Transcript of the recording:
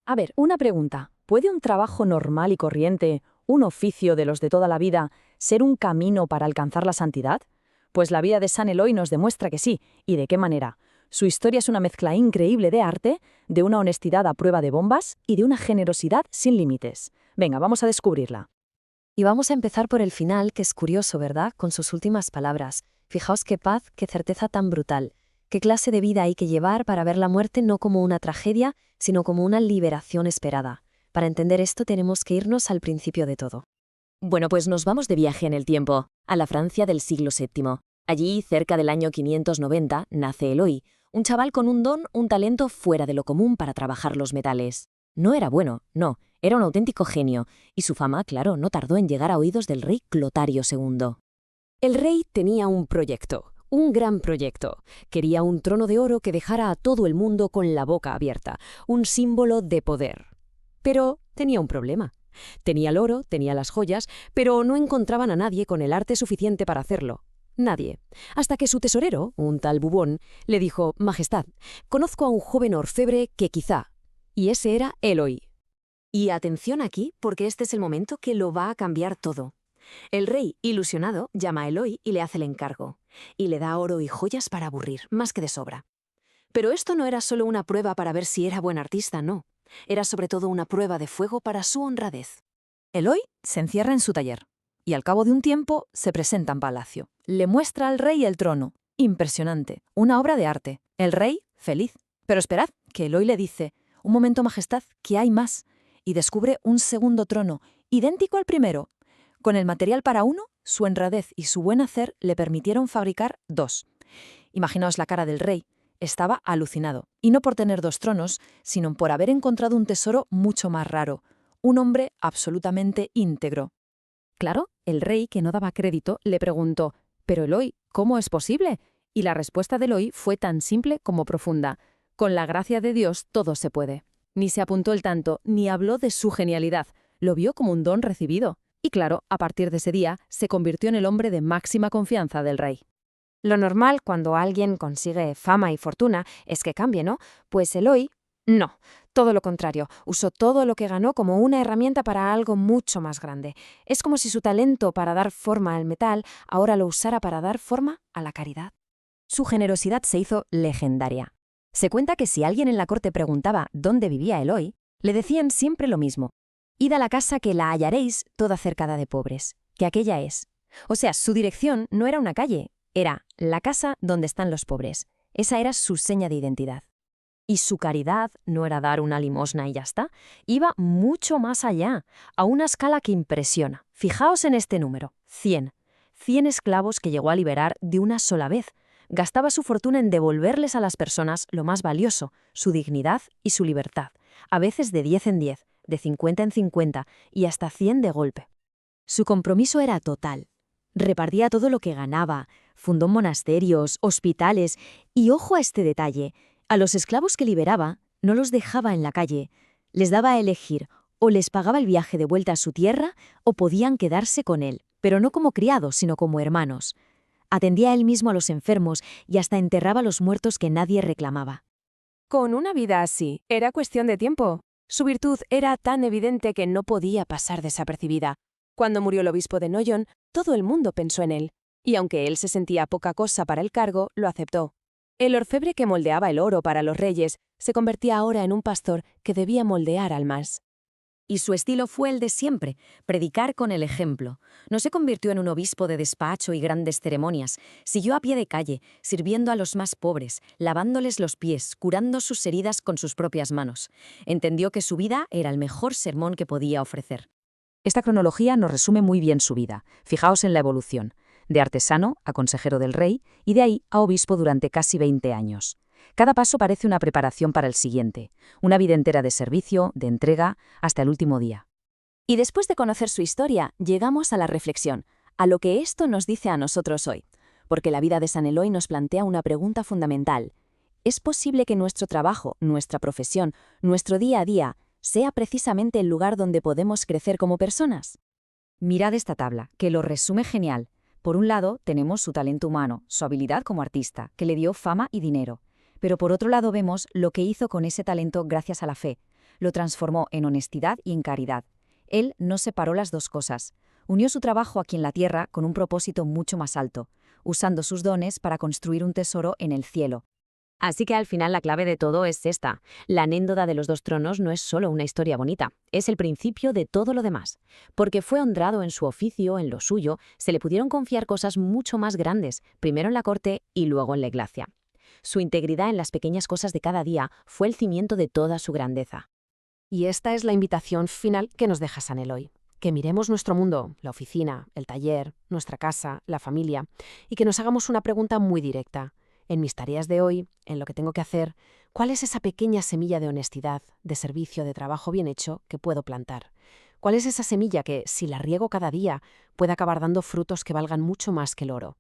A ver, una pregunta. ¿Puede un trabajo normal y corriente, un oficio de los de toda la vida, ser un camino para alcanzar la santidad? Pues la vida de San Eloy nos demuestra que sí. ¿Y de qué manera? Su historia es una mezcla increíble de arte, de una honestidad a prueba de bombas y de una generosidad sin límites. Venga, vamos a descubrirla. Y vamos a empezar por el final, que es curioso, ¿verdad? Con sus últimas palabras. Fijaos qué paz, qué certeza tan brutal. ¿Qué clase de vida hay que llevar para ver la muerte no como una tragedia, sino como una liberación esperada? Para entender esto tenemos que irnos al principio de todo. Bueno, pues nos vamos de viaje en el tiempo, a la Francia del siglo VII. Allí, cerca del año 590, nace Eloy, un chaval con un don, un talento fuera de lo común para trabajar los metales. No era bueno, no, era un auténtico genio, y su fama, claro, no tardó en llegar a oídos del rey Clotario II. El rey tenía un proyecto, un gran proyecto. Quería un trono de oro que dejara a todo el mundo con la boca abierta, un símbolo de poder. Pero tenía un problema. Tenía el oro, tenía las joyas, pero no encontraban a nadie con el arte suficiente para hacerlo. Nadie. Hasta que su tesorero, un tal Bubón, le dijo: «Majestad, conozco a un joven orfebre que quizá…». Y ese era Eloy. Y atención aquí, porque este es el momento que lo va a cambiar todo. El rey, ilusionado, llama a Eloy y le hace el encargo. Y le da oro y joyas para aburrir, más que de sobra. Pero esto no era solo una prueba para ver si era buen artista, no. Era sobre todo una prueba de fuego para su honradez. Eloy se encierra en su taller y al cabo de un tiempo se presenta en palacio. Le muestra al rey el trono. Impresionante, una obra de arte. El rey, feliz. Pero esperad, que Eloy le dice: «Un momento, majestad, que hay más». Y descubre un segundo trono, idéntico al primero. Con el material para uno, su honradez y su buen hacer le permitieron fabricar dos. Imaginaos la cara del rey. Estaba alucinado, y no por tener dos tronos, sino por haber encontrado un tesoro mucho más raro, un hombre absolutamente íntegro. Claro, el rey, que no daba crédito, le preguntó: «Pero Eloy, ¿cómo es posible?». Y la respuesta de Eloy fue tan simple como profunda: «Con la gracia de Dios todo se puede». Ni se apuntó el tanto, ni habló de su genialidad, lo vio como un don recibido. Y claro, a partir de ese día, se convirtió en el hombre de máxima confianza del rey. Lo normal cuando alguien consigue fama y fortuna es que cambie, ¿no? Pues Eloy, no. Todo lo contrario, usó todo lo que ganó como una herramienta para algo mucho más grande. Es como si su talento para dar forma al metal ahora lo usara para dar forma a la caridad. Su generosidad se hizo legendaria. Se cuenta que si alguien en la corte preguntaba dónde vivía Eloy, le decían siempre lo mismo: «Id a la casa que la hallaréis toda cercada de pobres», que aquella es. O sea, su dirección no era una calle, era la casa donde están los pobres. Esa era su seña de identidad. Y su caridad no era dar una limosna y ya está, iba mucho más allá, a una escala que impresiona. Fijaos en este número: 100. 100 esclavos que llegó a liberar de una sola vez. Gastaba su fortuna en devolverles a las personas lo más valioso, su dignidad y su libertad, a veces de 10 en 10, de 50 en 50 y hasta 100 de golpe. Su compromiso era total. Repartía todo lo que ganaba, fundó monasterios, hospitales y, ojo a este detalle, a los esclavos que liberaba no los dejaba en la calle, les daba a elegir: o les pagaba el viaje de vuelta a su tierra o podían quedarse con él, pero no como criados, sino como hermanos. Atendía él mismo a los enfermos y hasta enterraba a los muertos que nadie reclamaba. Con una vida así, era cuestión de tiempo. Su virtud era tan evidente que no podía pasar desapercibida. Cuando murió el obispo de Noyon, todo el mundo pensó en él, y aunque él se sentía poca cosa para el cargo, lo aceptó. El orfebre que moldeaba el oro para los reyes se convertía ahora en un pastor que debía moldear almas. Y su estilo fue el de siempre: predicar con el ejemplo. No se convirtió en un obispo de despacho y grandes ceremonias. Siguió a pie de calle, sirviendo a los más pobres, lavándoles los pies, curando sus heridas con sus propias manos. Entendió que su vida era el mejor sermón que podía ofrecer. Esta cronología nos resume muy bien su vida. Fijaos en la evolución: de artesano a consejero del rey y de ahí a obispo durante casi 20 años. Cada paso parece una preparación para el siguiente, una vida entera de servicio, de entrega, hasta el último día. Y después de conocer su historia, llegamos a la reflexión, a lo que esto nos dice a nosotros hoy. Porque la vida de San Eloy nos plantea una pregunta fundamental. ¿Es posible que nuestro trabajo, nuestra profesión, nuestro día a día, sea precisamente el lugar donde podemos crecer como personas? Mirad esta tabla, que lo resume genial. Por un lado, tenemos su talento humano, su habilidad como artista, que le dio fama y dinero. Pero por otro lado vemos lo que hizo con ese talento gracias a la fe. lo transformó en honestidad y en caridad. Él no separó las dos cosas. Unió su trabajo aquí en la tierra con un propósito mucho más alto, usando sus dones para construir un tesoro en el cielo. Así que al final la clave de todo es esta. La anécdota de los 2 tronos no es solo una historia bonita, es el principio de todo lo demás. Porque fue honrado en su oficio, en lo suyo, se le pudieron confiar cosas mucho más grandes, primero en la corte y luego en la iglesia. Su integridad en las pequeñas cosas de cada día fue el cimiento de toda su grandeza. Y esta es la invitación final que nos deja San Eloy. Que miremos nuestro mundo, la oficina, el taller, nuestra casa, la familia, y que nos hagamos una pregunta muy directa. En mis tareas de hoy, en lo que tengo que hacer, ¿cuál es esa pequeña semilla de honestidad, de servicio, de trabajo bien hecho que puedo plantar? ¿Cuál es esa semilla que, si la riego cada día, puede acabar dando frutos que valgan mucho más que el oro?